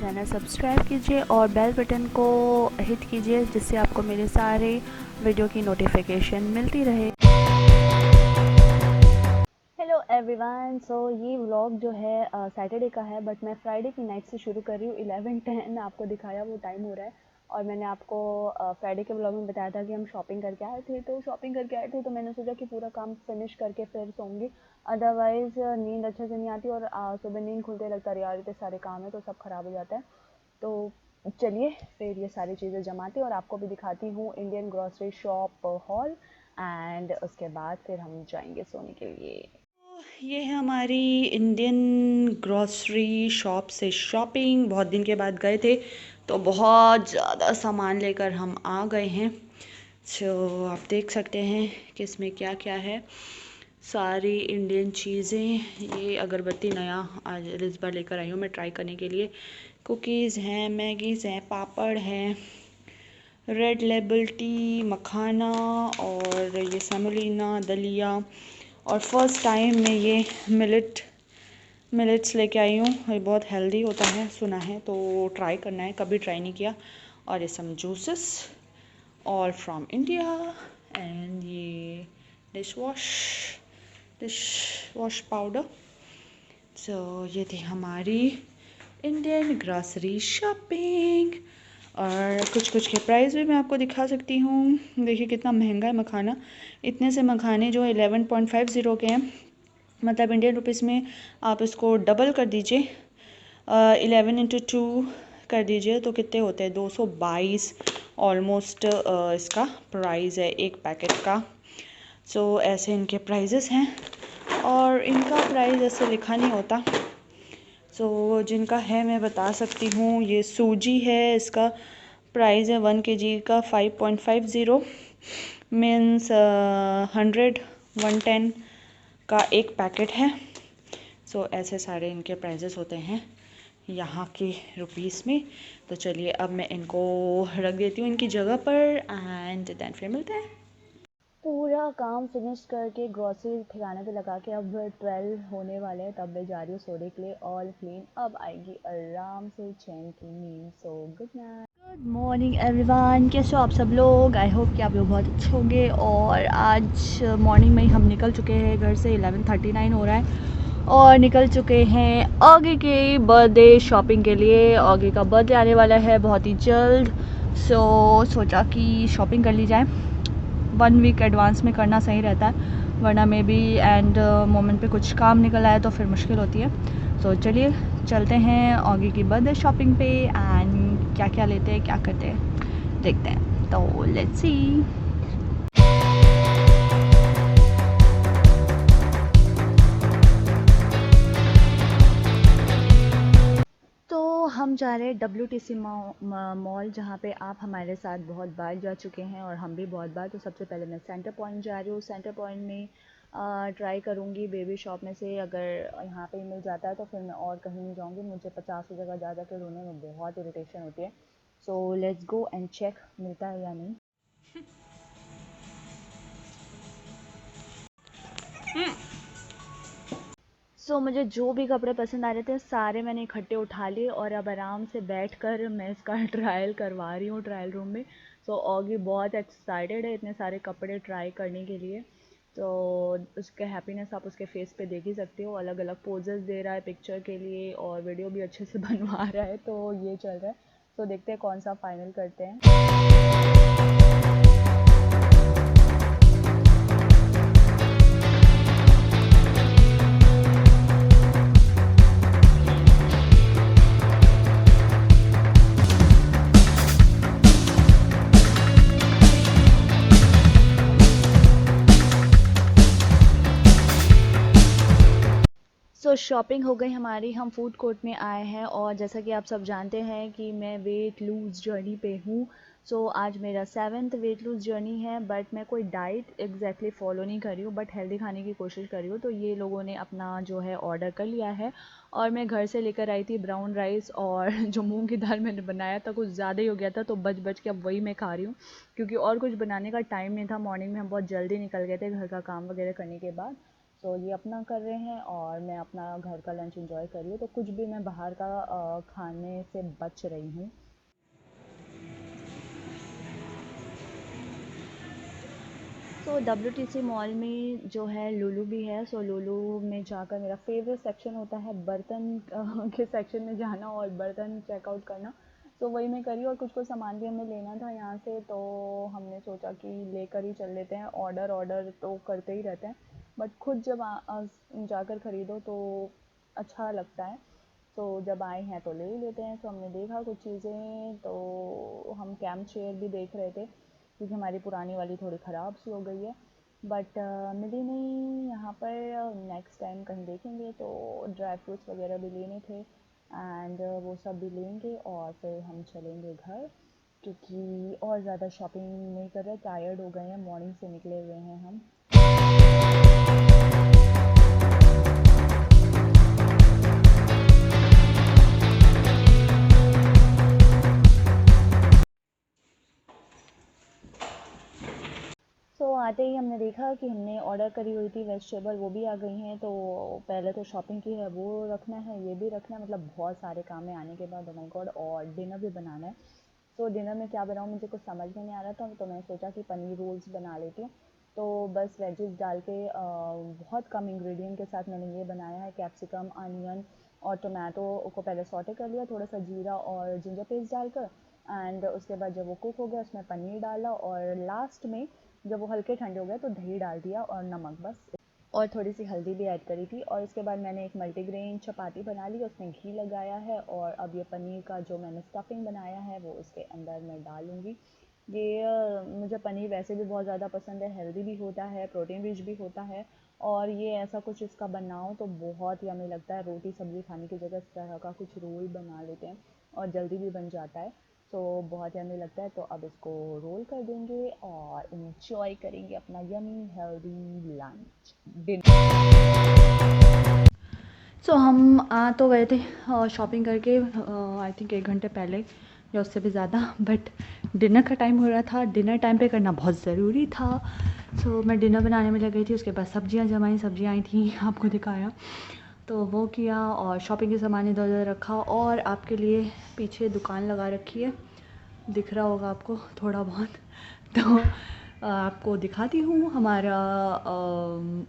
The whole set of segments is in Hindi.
चैनल सब्सक्राइब कीजिए और बेल बटन को हिट कीजिए जिससे आपको मेरे सारे वीडियो की नोटिफिकेशन मिलती रहे। हेलो एवरीवन, सो ये व्लॉग जो है सैटरडे का है, बट मैं फ्राइडे की नाइट से शुरू कर रही हूँ। 11:10 आपको दिखाया वो टाइम हो रहा है और मैंने आपको फ्राइडे के व्लॉग में बताया था कि हम शॉपिंग करके आए थे। तो शॉपिंग करके आए थे तो मैंने सोचा कि पूरा काम फिनिश करके फिर सोऊंगी, अदरवाइज़ नींद अच्छे से नहीं आती और सुबह नींद खुलते लगता है यार इतने सारे काम है तो सब ख़राब हो जाता है। तो चलिए फिर ये सारी चीज़ें जमाती और आपको भी दिखाती हूँ Indian grocery shop hall, and उसके बाद फिर हम जाएंगे सोने के लिए। ये है हमारी इंडियन ग्रॉसरी शॉप से शॉपिंग। बहुत दिन के बाद गए थे तो बहुत ज़्यादा सामान लेकर हम आ गए हैं। सो आप देख सकते हैं कि इसमें क्या क्या है। सारी इंडियन चीज़ें। ये अगरबत्ती नया आज इस बार लेकर आई हूँ मैं ट्राई करने के लिए। कुकीज़ हैं, मैगीज़ हैं, पापड़ हैं, रेड लेबल टी, मखाना और ये सेमोलिना, दलिया, और फर्स्ट टाइम मैं ये मिलेट्स लेके आई हूँ। ये बहुत हेल्दी होता है सुना है, तो ट्राई करना है, कभी ट्राई नहीं किया। और ये some juices all from India, and ये डिश वॉश पाउडर। सो ये थी हमारी इंडियन ग्रॉसरी शॉपिंग। और कुछ के प्राइस भी मैं आपको दिखा सकती हूँ। देखिए कितना महंगा है मखाना। इतने से मखाने जो 11.50 के हैं, मतलब इंडियन रुपीज़ में आप इसको डबल कर दीजिए, 11 × 2 कर दीजिए तो कितने होते हैं, 222 ऑलमोस्ट इसका प्राइस है एक पैकेट का। सो ऐसे इनके प्राइजेस हैं और इनका प्राइस ऐसे लिखा नहीं होता। सो जिनका है मैं बता सकती हूँ। ये सूजी है, इसका प्राइस है 1 kg का 5.50 मीन्स 110 का एक पैकेट है। सो ऐसे सारे इनके प्राइजेस होते हैं यहाँ के रुपीस में। तो चलिए अब मैं इनको रख देती हूँ इनकी जगह पर, एंड देन फिर मिलते हैं। पूरा काम फिनिश करके ग्रॉसरी ठिकाने पे लगा के अब 12 होने वाले हैं, तब मैं जा रही हूँ सोने के लिए। ऑल क्लीन, अब आएगी आराम से चैन की नींद। So good night, good morning everyone. कैसे हो आप सब लोग? आई होप कि आप लोग बहुत अच्छे होंगे। और आज मॉर्निंग में ही हम निकल चुके हैं घर से। 11:39 हो रहा है और निकल चुके हैं आगे के बर्थडे शॉपिंग के लिए। आगे का बर्थडे आने वाला है बहुत ही जल्द, सो सोचा कि शॉपिंग कर ली जाए। 1 वीक एडवांस में करना सही रहता है, वरना मे बी एंड मोमेंट पे कुछ काम निकल आए तो फिर मुश्किल होती है। तो चलिए चलते हैं आगे की बर्थडे शॉपिंग पे, एंड क्या क्या लेते हैं, क्या करते हैं, देखते हैं। तो लेट्स सी। तो हम जा रहे हैं WTC मॉल, जहाँ पे आप हमारे साथ बहुत बार जा चुके हैं और हम भी बहुत बार। तो सबसे पहले मैं सेंटर पॉइंट जा रही हूँ। सेंटर पॉइंट में ट्राई करूँगी बेबी शॉप में से, अगर यहाँ पे मिल जाता है तो फिर मैं और कहीं नहीं जाऊँगी। मुझे 50 जगह जा के ढूंढने में बहुत इरिटेशन होती है। So let's go and check मिलता है या नहीं। मुझे जो भी कपड़े पसंद आ रहे थे सारे मैंने इकट्ठे उठा लिए और अब आराम से बैठकर मैं इसका ट्रायल करवा रही हूँ ट्रायल रूम में। ऑगी बहुत एक्साइटेड है इतने सारे कपड़े ट्राई करने के लिए। तो उसका हैप्पीनेस आप उसके फेस पे देख ही सकते हो। अलग अलग पोजेस दे रहा है पिक्चर के लिए और वीडियो भी अच्छे से बनवा रहा है, तो ये चल रहा है। देखते हैं कौन सा फाइनल करते हैं। शॉपिंग हो गई हमारी, हम फूड कोर्ट में आए हैं और जैसा कि आप सब जानते हैं कि मैं वेट लूज़ जर्नी पे हूँ। आज मेरा 7th वेट लूज़ जर्नी है, बट मैं कोई डाइट एग्जैक्टली फॉलो नहीं कर रही हूँ, बट हेल्दी खाने की कोशिश कर रही हूँ। तो ये लोगों ने अपना जो है ऑर्डर कर लिया है और मैं घर से लेकर आई थी ब्राउन राइस और जो मूंग की दाल मैंने बनाया था कुछ ज़्यादा ही हो गया था, तो बच के अब वही मैं खा रही हूँ क्योंकि और कुछ बनाने का टाइम नहीं था। मॉर्निंग में हम बहुत जल्दी निकल गए थे घर का काम वगैरह करने के बाद। तो ये अपना कर रहे हैं और मैं अपना घर का लंच एंजॉय कर रही हूँ, तो कुछ भी मैं बाहर का खाने से बच रही हूँ। सो WTC मॉल में जो है लुलु भी है। सो लुलु में जाकर मेरा फेवरेट सेक्शन होता है बर्तन के सेक्शन में जाना और बर्तन चेकआउट करना। सो वही मैं करी और कुछ कुछ सामान भी हमें लेना था यहाँ से, तो हमने सोचा कि लेकर ही चल लेते हैं। ऑर्डर ऑर्डर तो करते ही रहते हैं, बट खुद जब जाकर ख़रीदो तो अच्छा लगता है। तो जब आए हैं तो ले ही लेते हैं। तो हमने देखा कुछ चीज़ें, तो हम कैंप चेयर भी देख रहे थे क्योंकि हमारी पुरानी वाली थोड़ी ख़राब सी हो गई है, बट मिली नहीं यहाँ पर। नेक्स्ट टाइम कहीं देखेंगे। तो ड्राई फ्रूट्स वगैरह भी लेने थे एंड वो सब भी लेंगे और फिर हम चलेंगे घर, क्योंकि और ज़्यादा शॉपिंग नहीं कर रहे, टायर्ड हो गए हैं, मॉर्निंग से निकले हुए हैं हम। तो आते ही हमने देखा कि हमने ऑर्डर करी हुई थी वेजिटेबल, वो भी आ गई हैं। तो पहले तो शॉपिंग की है, वो रखना है, ये भी रखना है, मतलब बहुत सारे काम है आने के बाद। Oh my God! और डिनर भी बनाना है। तो डिनर में क्या बनाऊँ मुझे कुछ समझ में नहीं आ रहा था, तो मैंने सोचा कि पनीर रोल्स बना लेती हूँ। तो बस वेजेस डाल के बहुत कम इंग्रेडिएंट के साथ मैंने ये बनाया है। कैप्सिकम, अनियन और टोमेटो को पहले सॉटे कर लिया, थोड़ा सा जीरा और जिंजर पेस्ट डालकर, एंड उसके बाद जब वो कुक हो गया उसमें पनीर डाला और लास्ट में जब वो हल्के ठंडे हो गए तो दही डाल दिया और नमक बस, और थोड़ी सी हल्दी भी ऐड करी थी। और उसके बाद मैंने एक मल्टीग्रेन चपाती बना ली, उसमें घी लगाया है और अब ये पनीर का जो मैंने स्टफिंग बनाया है वो उसके अंदर मैं डालूँगी। ये मुझे पनीर वैसे भी बहुत ज़्यादा पसंद है, हेल्दी भी होता है, प्रोटीन रिच भी होता है, और ये ऐसा कुछ इसका बनाओ तो बहुत यम्मी लगता है। रोटी सब्ज़ी खाने की जगह इस तरह का कुछ रोल बना लेते हैं और जल्दी भी बन जाता है, तो बहुत यम्मी लगता है। तो अब इसको रोल कर देंगे और इंजॉय करेंगे अपना यम्मी हेल्दी लंच डिनर। सो हम आ तो गए थे शॉपिंग करके, आई थिंक 1 घंटे पहले या उससे भी ज़्यादा, बट डिनर का टाइम हो रहा था। डिनर टाइम पे करना बहुत ज़रूरी था। सो मैं डिनर बनाने में लग गई थी। उसके बाद सब्जियां जमाई, सब्जियां आई थी, आपको दिखाया, तो वो किया और शॉपिंग के सामान इधर उधर रखा। और आपके लिए पीछे दुकान लगा रखी है, दिख रहा होगा आपको थोड़ा बहुत, तो आपको दिखाती हूँ हमारा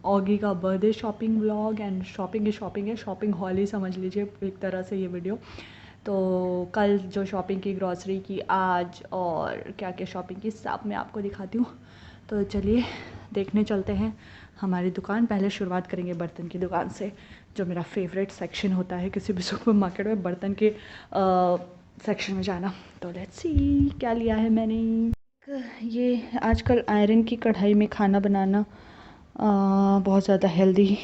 ऑगी का birthday shopping vlog. And shopping है, शॉपिंग हॉल ही समझ लीजिए एक तरह से ये वीडियो। तो कल जो शॉपिंग की, ग्रॉसरी की, आज और क्या क्या शॉपिंग की, सब मैं आपको दिखाती हूँ। तो चलिए देखने चलते हैं हमारी दुकान। पहले शुरुआत करेंगे बर्तन की दुकान से, जो मेरा फेवरेट सेक्शन होता है किसी भी सुपर मार्केट में, बर्तन के सेक्शन में जाना। तो लेट्स सी क्या लिया है मैंने। ये आजकल आयरन की कढ़ाई में खाना बनाना बहुत ज़्यादा हेल्दी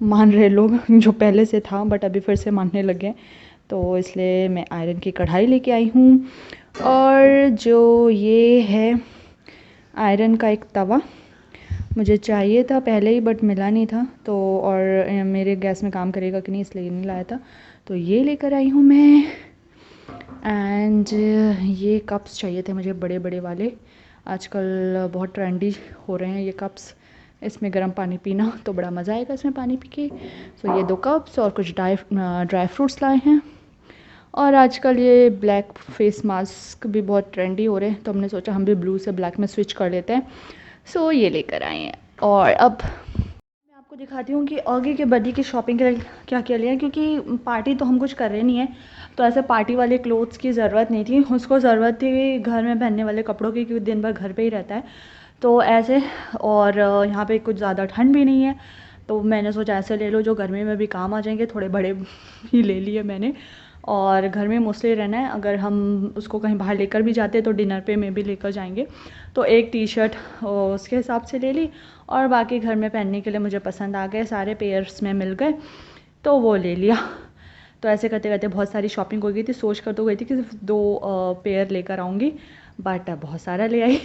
मान रहे लोग, जो पहले से था बट अभी फिर से मानने लगे, तो इसलिए मैं आयरन की कढ़ाई लेके आई हूँ। और जो ये है आयरन का एक तवा, मुझे चाहिए था पहले ही बट मिला नहीं था, तो और मेरे गैस में काम करेगा कि नहीं इसलिए नहीं लाया था, तो ये लेकर आई हूँ मैं। एंड ये कप्स चाहिए थे मुझे, बड़े बड़े वाले, आजकल बहुत ट्रेंडी हो रहे हैं ये कप्स। इसमें गर्म पानी पीना तो बड़ा मज़ा आएगा इसमें पानी पी के। सो ये 2 कप्स और कुछ ड्राई फ्रूट्स लाए हैं। और आजकल ये ब्लैक फेस मास्क भी बहुत ट्रेंडी हो रहे हैं, तो हमने सोचा हम भी ब्लू से ब्लैक में स्विच कर लेते हैं। सो ये लेकर आए हैं। और अब मैं आपको दिखाती हूँ कि ऑगी के बर्थडे की शॉपिंग के लिए क्या क्या लिया है, क्योंकि पार्टी तो हम कुछ कर रहे नहीं है, तो ऐसे पार्टी वाले क्लोथ्स की ज़रूरत नहीं थी। उसको ज़रूरत थी घर में पहनने वाले कपड़ों की, क्योंकि दिन भर घर पे ही रहता है, तो ऐसे। और यहाँ पे कुछ ज़्यादा ठंड भी नहीं है, तो मैंने सोचा ऐसे ले लो जो गर्मी में भी काम आ जाएंगे। थोड़े बड़े ही ले लिए मैंने, और घर में मोस्टली रहना है, अगर हम उसको कहीं बाहर लेकर भी जाते हैं तो डिनर पे में भी लेकर जाएंगे। तो एक टी शर्ट उसके हिसाब से ले ली, और बाकी घर में पहनने के लिए मुझे पसंद आ गए, सारे पेयर्स में मिल गए, तो वो ले लिया। तो ऐसे करते करते बहुत सारी शॉपिंग हो गई थी। सोच कर तो गई थी कि सिर्फ 2 पेयर लेकर आऊँगी, बट बहुत सारा ले आई।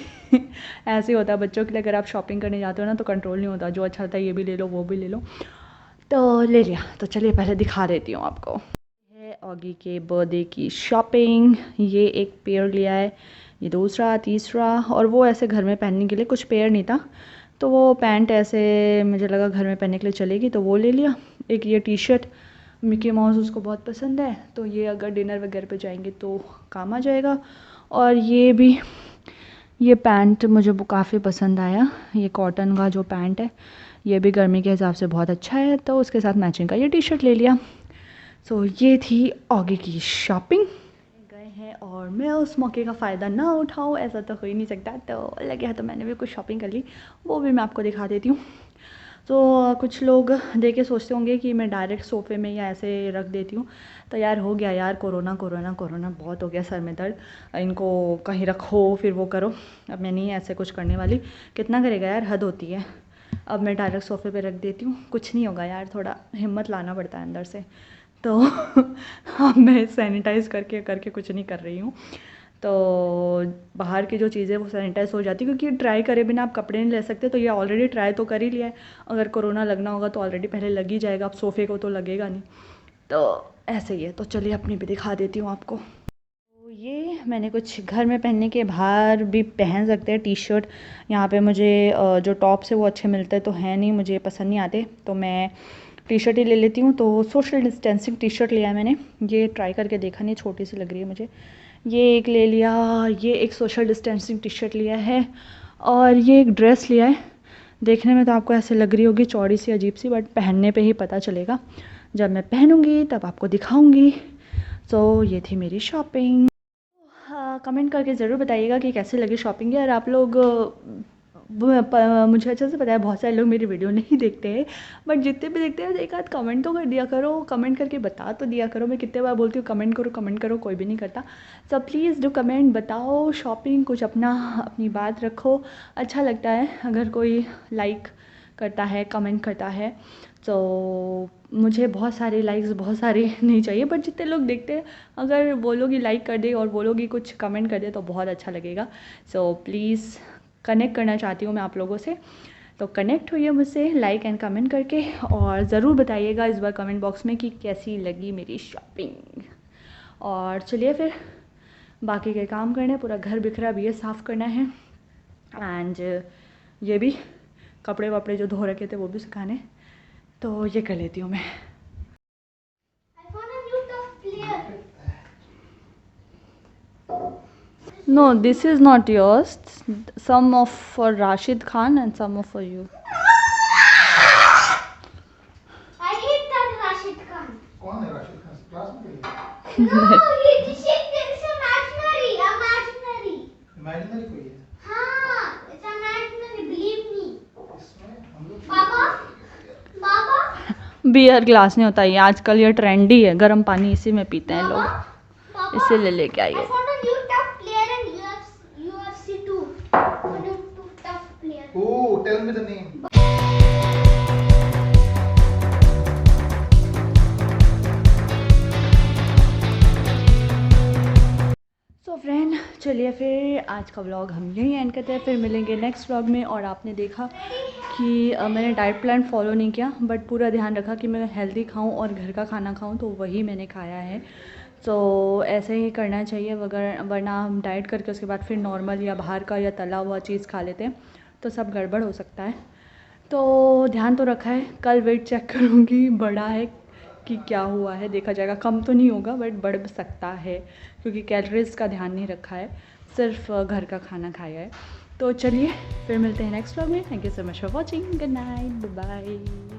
ऐसे होता है बच्चों के लिए, अगर आप शॉपिंग करने जाते हो ना तो कंट्रोल नहीं होता, जो अच्छा लगता है ये भी ले लो वो भी ले लो, तो ले लिया। तो चलिए पहले दिखा देती हूँ आपको। है ऑगी के बर्थडे की शॉपिंग। ये एक पेयर लिया है, ये दूसरा, तीसरा, और वो ऐसे घर में पहनने के लिए कुछ पेयर नहीं था, तो वो पैंट ऐसे मुझे लगा घर में पहनने के लिए चलेगी तो वो ले लिया। एक ये टी शर्ट मिकी माउस उसको बहुत पसंद है, तो ये अगर डिनर वगैरह पे जाएंगे तो काम आ जाएगा। और ये भी, ये पैंट मुझे काफ़ी पसंद आया, ये कॉटन का जो पैंट है, ये भी गर्मी के हिसाब से बहुत अच्छा है, तो उसके साथ मैचिंग का ये टी शर्ट ले लिया। सो ये थी आगे की शॉपिंग। गए हैं और मैं उस मौके का फ़ायदा ना उठाऊँ ऐसा तो हो ही नहीं सकता, तो लगे है तो मैंने भी कुछ शॉपिंग कर ली, वो भी मैं आपको दिखा देती हूँ। तो कुछ लोग देख के सोचते होंगे कि मैं डायरेक्ट सोफ़े में या ऐसे रख देती हूँ, तो यार हो गया यार, कोरोना कोरोना कोरोना बहुत हो गया, सर में दर्द, इनको कहीं रखो फिर वो करो। अब मैं नहीं ऐसे कुछ करने वाली, कितना करेगा यार, हद होती है। अब मैं डायरेक्ट सोफ़े पे रख देती हूँ, कुछ नहीं होगा यार, थोड़ा हिम्मत लाना पड़ता है अंदर से। तो अब मैं सैनिटाइज़ करके करके कुछ नहीं कर रही हूँ, तो बाहर की जो चीज़ें वो सैनिटाइज़ हो जाती है, क्योंकि ट्राई करे बिना आप कपड़े नहीं ले सकते। तो ये ऑलरेडी ट्राई तो कर ही लिया है, अगर कोरोना लगना होगा तो ऑलरेडी पहले लग ही जाएगा, अब सोफ़े को तो लगेगा नहीं, तो ऐसे ही है। तो चलिए अपनी भी दिखा देती हूँ आपको। तो ये मैंने कुछ घर में पहनने के, बाहर भी पहन सकते हैं टी शर्ट। यहाँ पे मुझे जो टॉप्स है वो अच्छे मिलते तो हैं नहीं, मुझे पसंद नहीं आते, तो मैं टी शर्ट ही ले लेती हूँ। तो सोशल डिस्टेंसिंग टी शर्ट लिया है मैंने, ये ट्राई करके देखा, नहीं छोटी सी लग रही है मुझे, ये एक ले लिया। ये एक सोशल डिस्टेंसिंग टी शर्ट लिया है, और ये एक ड्रेस लिया है। देखने में तो आपको ऐसे लग रही होगी चौड़ी सी अजीब सी, बट पहनने पे ही पता चलेगा, जब मैं पहनूंगी तब आपको दिखाऊंगी। तो ये थी मेरी शॉपिंग। हाँ, कमेंट करके ज़रूर बताइएगा कि कैसे लगी शॉपिंग यार। आप लोग मुझे अच्छे से पता है बहुत सारे लोग मेरी वीडियो नहीं देखते हैं, बट जितने भी देखते हैं एक आध कमेंट तो कर दिया करो, कमेंट करके बता तो दिया करो। मैं कितने बार बोलती हूँ कमेंट करो, कोई भी नहीं करता। तो प्लीज़ डू कमेंट, बताओ शॉपिंग, कुछ अपनी बात रखो, अच्छा लगता है अगर कोई लाइक करता है, कमेंट करता है। तो मुझे बहुत सारे लाइक्स बहुत सारे नहीं चाहिए, बट जितने लोग देखते हैं अगर बोलोगी लाइक कर दे और बोलोगी कुछ कमेंट कर दे तो बहुत अच्छा लगेगा। सो प्लीज़, कनेक्ट करना चाहती हूँ मैं आप लोगों से, तो कनेक्ट होइए मुझसे लाइक एंड कमेंट करके, और ज़रूर बताइएगा इस बार कमेंट बॉक्स में कि कैसी लगी मेरी शॉपिंग। और चलिए फिर बाकी के काम करने, पूरा घर बिखरा भी है, साफ़ करना है, एंड ये भी कपड़े वपड़े जो धो रखे थे वो भी सुखाने, तो ये कर लेती हूँ मैं। No, this is not yours. Some of for Rashid Khan and some of for you. I hate that Rashid Khan. कौन है राशिद खान? क्लास में गई? No, he this is imaginary. Imaginary कोई है? हाँ, it's imaginary. Believe me. इसमें हम लोग Baba. बियर ग्लास नहीं होता ये, आजकल ये ट्रेंडी है, गर्म पानी इसी में पीते हैं लोग, Baba. इसे ले लेके आई I हो। found a new tough player in UFC 2. A new tough player. Oh, tell me the name. So friend, चलिए फिर आज का व्लॉग हम यहीं एंड करते हैं, फिर मिलेंगे नेक्स्ट व्लॉग में। और आपने देखा कि मैंने डाइट प्लान फॉलो नहीं किया, बट पूरा ध्यान रखा कि मैं हेल्दी खाऊं और घर का खाना खाऊं, तो वही मैंने खाया है। तो ऐसे ही करना चाहिए, वरना हम डाइट करके उसके बाद फिर नॉर्मल या बाहर का या तला हुआ चीज़ खा लेते हैं तो सब गड़बड़ हो सकता है। तो ध्यान तो रखा है, कल वेट चेक करूँगी बढ़ा है कि क्या हुआ है, देखा जाएगा। कम तो नहीं होगा बट बढ़ सकता है, क्योंकि कैलोरीज़ का ध्यान नहीं रखा है, सिर्फ घर का खाना खाया है। तो चलिए फिर मिलते हैं नेक्स्ट व्लॉग में। Thank you so much for watching, good night, bye bye.